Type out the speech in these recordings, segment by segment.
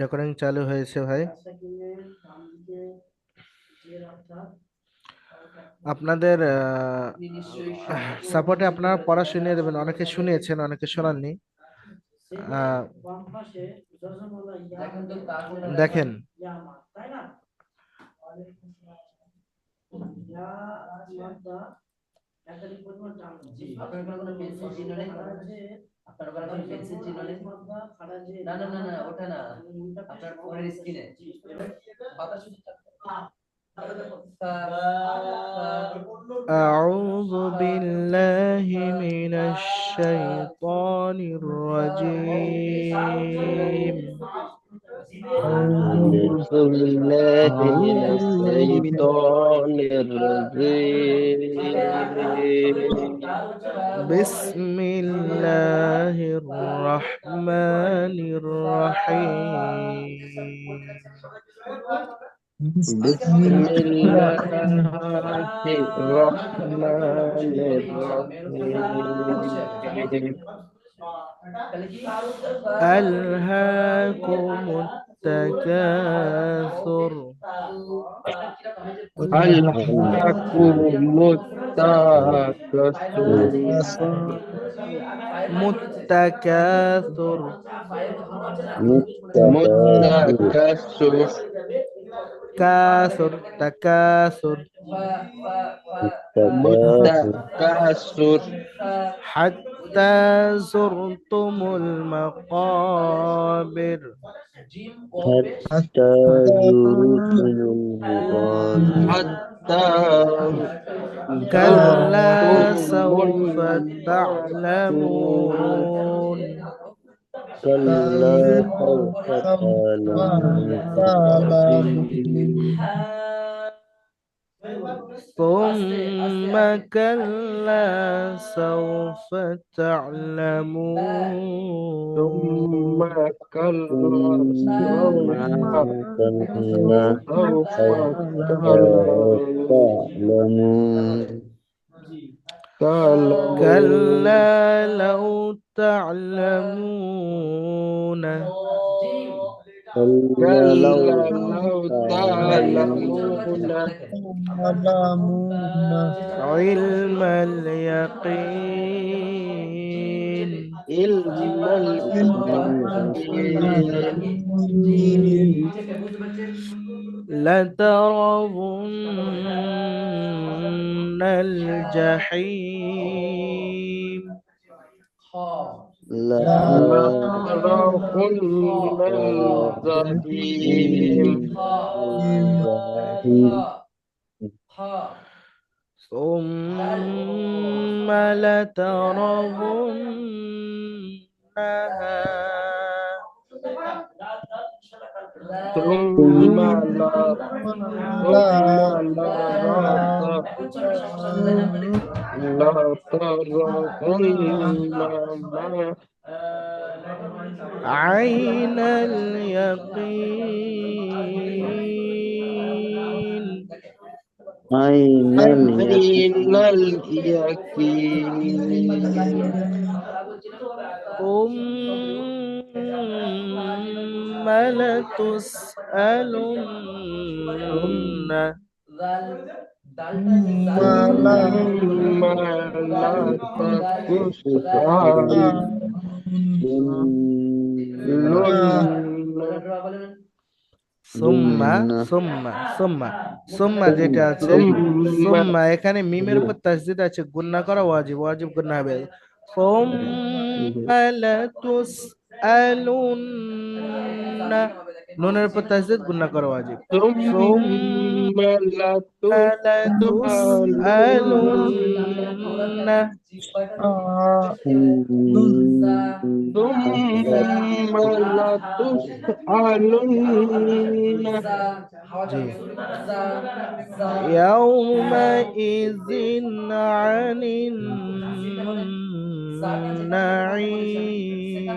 Recording চালু হয়েছে ভাই। আপনাদের সাপোর্টে আপনারা পড়া শুনিয়ে দেবেন, অনেকে শুনিয়েছেন অনেকে শোনাননি। আহ, দেখেন। আপনার ওখানে কোনো পেন্সিল চিহ্ন নেই? আপনার ওখানে কোনো পেন্সিল চিহ্ন নেই? না না না না, ওটা না, আপনার ফোনের স্ক্রিনে বাতাস أعوذ بالله من الشيطان الرجيم. أعوذ بالله من أعوذ الشيطان الرجيم. بسم الله الرحمن الرحيم. بسم بسم الله الله الرحمن الرحيم. ألهاكم التكاثر. ألهاكم التكاثر. متكاثر. التكاثر متكاثر. كاثر تكاثر. التكاثر متكاثر. حتى زرتم المقابر. حتى زرتم المقابر حتى كلا زرتم سوف المقابر. تعلمون. كلا سوف تعلمون ثم كلا سوف ثم تعلمون. كلا ثم سوف كلا سوف سوف تعلمون. تعلمون تعلمون. كلا لو تعلمون كلا كلا لو لو تعلمون تعلمون علم اليقين علم اليقين لترون الجحيم. لا لترون الجحيم الجحيم ثم لترونها ثم ثم لا ثم لرت لترون عين اليقين. أين عين اليقين اليقين ثم لتسألن ثم لا تسألن সুম্মা ثم সুম্মা সুম্মা সুম্মা যেটা আছে, ثم সুম্মা এখানে মিমের উপর তাসদিদ আছে, গুন্না করা ওয়াজিব, ওয়াজিব গুন্না হবে। সুম্মা লাতুসআলুন্না, নুনের উপর তাসদিদ, গুন্না করা ওয়াজিব। ثم সুম্মা لتسألن লাতুসআলুন্না। ثم لتسألن জি। يومئذ عن النعيم.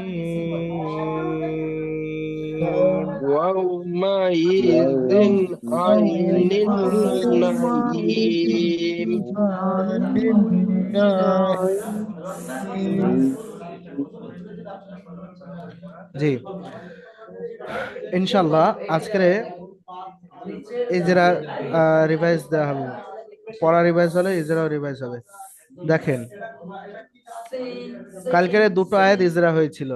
يومئذ عن النعيم জি। ইনশাল্লাহ আজকের ইজরা রিভাইজ দেওয়া হবে, পড়া রিভাইজ হলে ইজরাও রিভাইজ হবে। দেখেন কালকের দুটো আয়াত ইজরা হয়েছিল,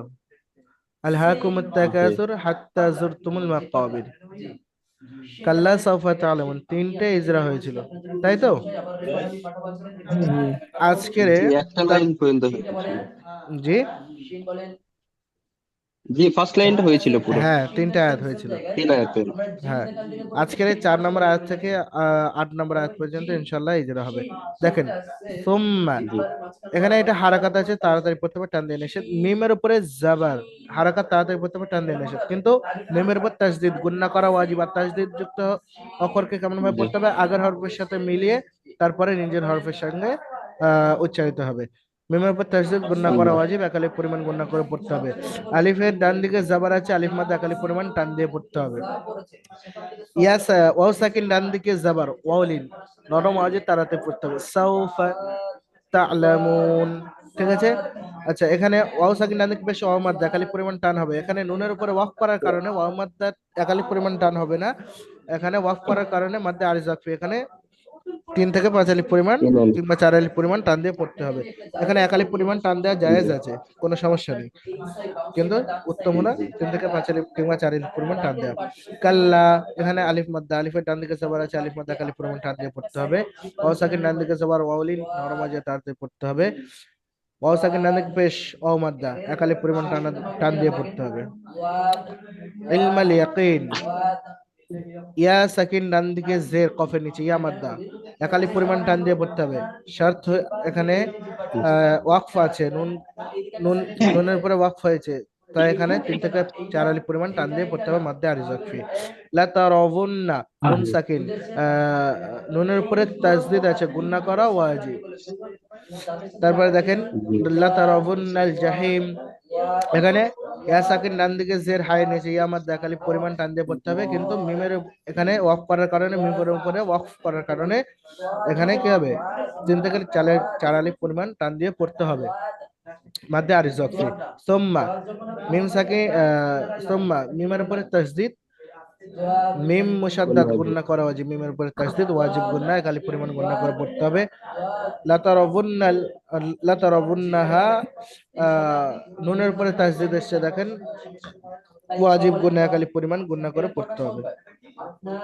আল হাকুমুত তাকাসুর হাত্তা যুরতুমুল মাকাবির, কাল্লা সাউফা তাআলামুন, তিনটে ইজরা হয়েছিল, তাই তো? আজকের জি একটা লাইন পর্যন্ত হয়েছিল। জি জি ফার্স্ট লাইনটা হয়েছিল পুরো, হ্যাঁ, তিনটে আয়াত হয়েছিল। 3 আয়াতের। হ্যাঁ, আজকের 4 নম্বর আয়াত থেকে 8 নম্বর আয়াত পর্যন্ত ইনশাল্লাহ ইজরা হবে। দেখেন সুম্মা, জি এখানে এটা হারাকাত আছে, তাড়াতাড়ি পড়তে হবে, টান দিয়ে নিষেধ। মিমের উপরে জাবার, হারাকাত তাড়াতাড়ি পড়তে হবে, টান দিয়ে নিষেধ। কিন্তু মিমের উপর তাসদিদ, গুণনা করা ওয়াজিব। আর তাসদিদ যুক্ত অক্ষরকে কেমন ভাবে জি পড়তে হবে? আগের হরফের সাথে মিলিয়ে তারপরে নিজের হরফের সঙ্গে উচ্চারিত হবে। মিমের উপর তাসদিদ, গুণনা করা ওয়াজিব, একালিফ পরিমাণ গুণনা করে পড়তে হবে। আলিফের ডান দিকে জাবার আছে, আলিফ মাদ্দা একালিফ পরিমাণ টান দিয়ে পড়তে হবে। ইয়াস ওয়াও সাকিন ডান দিকে জাবার, ওয়াউলিন নরম আওয়াজে তাড়াতাড়ি পড়তে হবে। সাউফা তা'লামুন, ঠিক আছে? আচ্ছা, এখানে ওয়াও সাকিন ডান দিকে পেশ, ওয়াও মাদ্দা একালিফ পরিমাণ টান হবে। এখানে নুনের উপরে ওয়াকফ করার কারণে ওয়াও মাদ্দা একালিফ পরিমাণ টান হবে না, এখানে ওয়াকফ করার কারণে মাদ্দা আরিজ ওয়াকফি, এখানে 3 থেকে 5 আলিফ পরিমাণ কিংবা 4 আলিফ পরিমাণ টান দিয়ে পড়তে হবে। এখানে 1 আলিফ পরিমাণ টান দেওয়া জায়েজ আছে, কোনো সমস্যা নেই, কিন্তু উত্তম হলো 3 থেকে 5 আলিফ কিংবা 4 আলিফ পরিমাণ টান দেওয়া। কাল্লা, এখানে আলিফ মাদ্দা, আলিফের ডান দিকে জবর আছে, আলিফ মাদ্দা 1 আলিফ পরিমাণ টান দিয়ে পড়তে হবে। ওয়াও সাকিন ডান দিকে জবর, ওয়াউলিন নরম আওয়াজে তাড়াতাড়ি পড়তে হবে। ওয়াও সাকিন ডান দিকে পেশ, ওয়াও মাদ্দা 1 আলিফ পরিমাণ টান দিয়ে পড়তে হবে। ইলমাল ইয়াকিন, ইয়া সাকিন ডান দিকে জের, কফের নিচে ইয়া মাদ্দা 1 আলিফ পরিমাণ টান দিয়ে পড়তে হবে। শর্ত এখানে ওয়াকফ আছে, নুনের উপরে ওয়াকফ হয়েছে, তাই এখানে 3 থেকে 4 আলিফ পরিমাণ টান দিয়ে পড়তে হবে মাদ্দে আরিজ ওয়াকফি। লা তারাবুন্না, নুন সাকিন, নুনের উপরে তাসদিদ আছে, গুণনা করা ওয়াজিব। তারপরে দেখেন লা তারাবুন্নাল জাহিম, এখানে ইয়া সাকিন ডান দিকে জের, হাই নিচে ইয়া মাদ্দা একালিফ পরিমাণ টান দিয়ে পড়তে হবে। কিন্তু মিমের এখানে ওয়াকফ করার কারণে, মিমের উপরে ওয়াকফ করার কারণে এখানে কি হবে? 3 থেকে 4 আলিফ পরিমাণ টান দিয়ে পড়তে হবে মাদ্দে আরিজ ওয়াকফি। সুম্মা মিম সাকিন, সুম্মা মিমের উপরে তাসদিদ, মিম মুশাদ্দাদ গুণনা করা ওয়াজিব, মিমের উপরে তাসদিদ ওয়াজিব, গুণনা একালিফ পরিমাণ গুণনা করে পড়তে হবে। লাতারাবুন্নাহা, নুনের উপরে তাসদিদ এসছে, দেখেন ওয়াজিব, গুণনা একালিফ পরিমাণ গুণনা করে পড়তে হবে।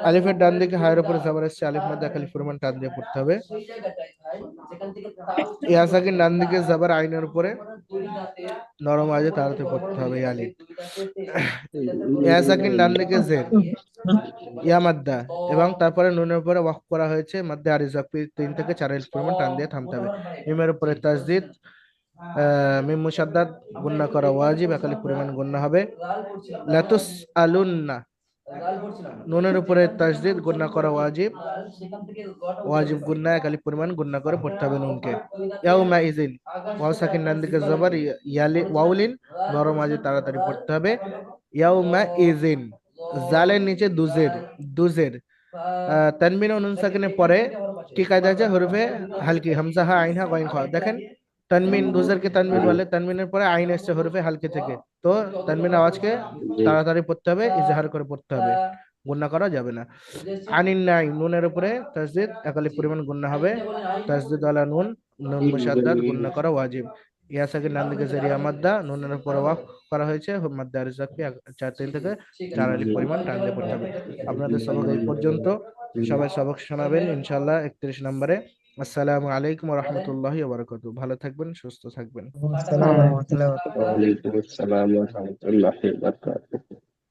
আলিফের ডান দিকে হায়ের উপরে জাবার এসছে, আলিফ মাদ্দা একালিফ পরিমাণ টান দিয়ে পড়তে হবে। ইয়া সাকিন ডান দিকে জাবার, আইনের উপরে নরম আওয়াজে তাড়াতাড়ি পড়তে হবে। আলিফ ইয়া সাকিন ডান দিকে জের, ইয়া মাদ্দা, এবং তারপরে নুনের উপরে ওয়াকফ করা হয়েছে, মাদ্দে আরিজ ওয়াকফি 3 থেকে 4 আলিফ পরিমাণ টান দিয়ে থামতে হবে। মিমের উপরে তাসদিদ, মিম মুশাদ্দাদ গুণনা করা ওয়াজিব, একালিফ পরিমাণ গুণনা হবে। লাতুস আলুন্না, নুনের উপরে তাসদিদ গুণনা করা ওয়াজিব, ওয়াজিব গুণনা একালিফ পরিমাণ গুণনা করে পড়তে হবে নুনকে। ইয়াউমা ইজিন, ওয়াও সাকিন ডান দিকে জবর, ওয়াউলিন নরম আওয়াজে তাড়াতাড়ি পড়তে হবে। ইয়াউমা ইজিন, জালের নিচে দুজের, তানবিন ও নুন সাকিনের পরে কি কায়দা আছে? হরফে হালকি, হামজা হা আইন হা গইন খ। দেখেন তানবিন, দুজের কে তানবিন বলে, তানবিনের পরে আইন এসছে হরফে হালকি থেকে, তো তানবিন আওয়াজকে তাড়াতাড়ি পড়তে হবে, ইজহার করে পড়তে হবে, গুণনা করা যাবে না। আনিন নাই, নুনের উপরে তাসদিদ একালিফ পরিমাণ গুণনা হবে। তাসদিদ আলা নুন, নুন মুশাদ্দাদ গুণনা করা ওয়াজিব। ইয়া সাকিন ডান দিকে জেরিয়া মাদ্দা, নুনের উপরে ওয়াকফ করা হয়েছে, মাদ্দা আরিজ ওয়াকফি 3 থেকে 4 আলিফ পরিমাণ টান দিয়ে পড়তে হবে। আপনাদের সবক এই পর্যন্ত, সবাই সবক শোনাবেন ইনশাআল্লাহ 31 নম্বরে। আসসালামু আলাইকুম ওয়া রাহমাতুল্লাহি ওয়া বারাকাতুহু। ভালো থাকবেন, সুস্থ থাকবেন। ওয়ালাইকুম আসসালাম ওয়া রাহমাতুল্লাহি ওয়া বারাকাতুহু।